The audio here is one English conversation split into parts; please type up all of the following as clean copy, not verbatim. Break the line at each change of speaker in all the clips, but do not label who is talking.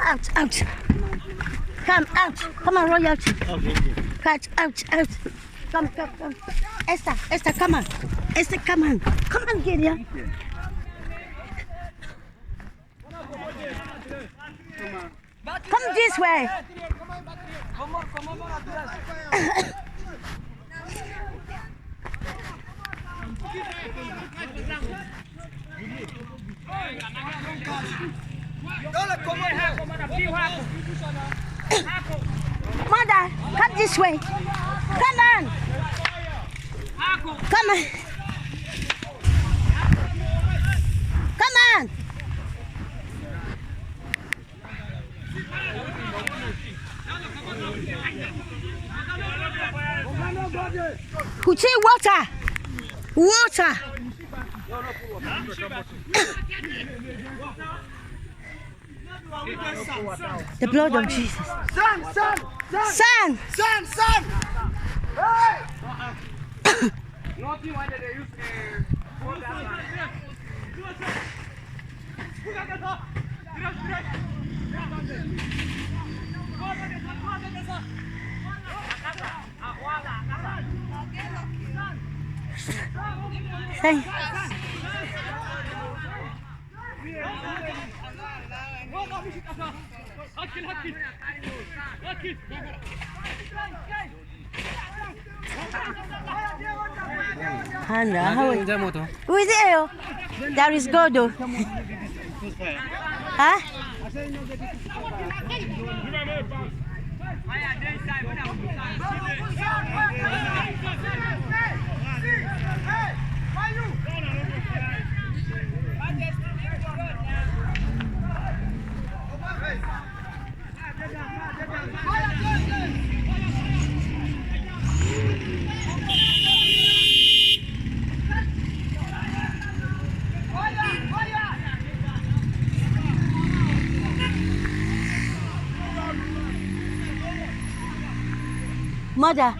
out, out. Come out. Come on, royalty. Out. Come. Esther, come on. Esther, come on. Come on, get here. Come this way. Mother, come this way. Come on. Come on. Come on. Kuchi, water. The blood of Jesus. Son.
Hey! Nothing why they use
Say. Who is it? There is God. Huh? Mother.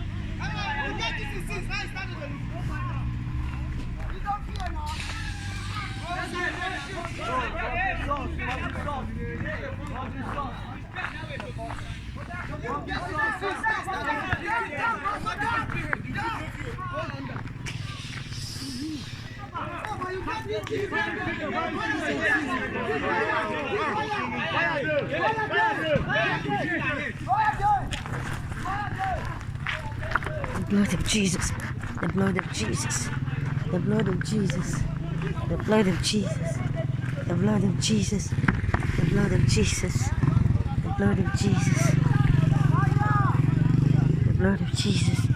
The blood of Jesus, the blood of Jesus, the blood of Jesus, the blood of Jesus, the blood of Jesus, the blood of Jesus, the blood of Jesus, the blood of Jesus.